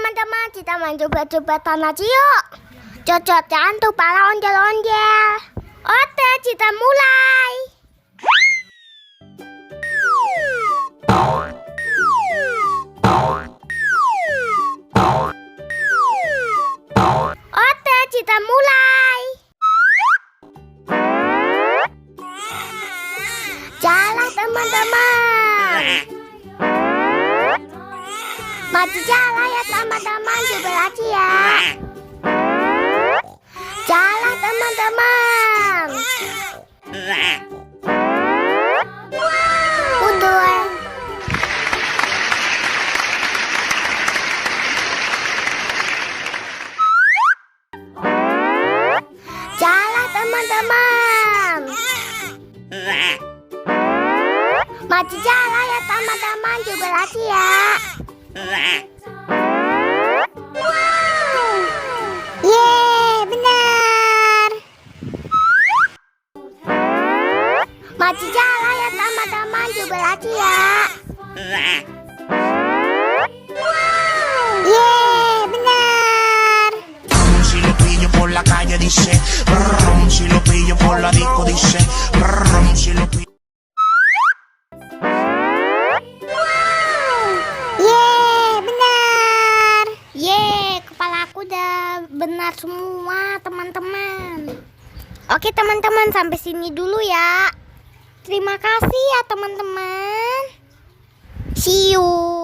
teman-teman, kita main coba-coba tanah yuk. Cocok tuh para onjel-onjel. Oke, kita mulai. Oke, kita mulai. Jalan teman-teman. Maju jalan ya teman-teman, coba lagi ya. Jalan teman-teman. Mundur. Jalan teman-teman. Maju jalan ya teman-teman, coba lagi ya. Yeay, benar. Maju jalan ya teman-teman, coba lagi ya. Yeay, benar. Si lo pillo por la calle dice, si lo pillo por la disco dice, si lo pillo. Kepala aku udah benar semua teman-teman. Oke teman-teman, sampai sini dulu ya. Terima kasih ya teman-teman. See you.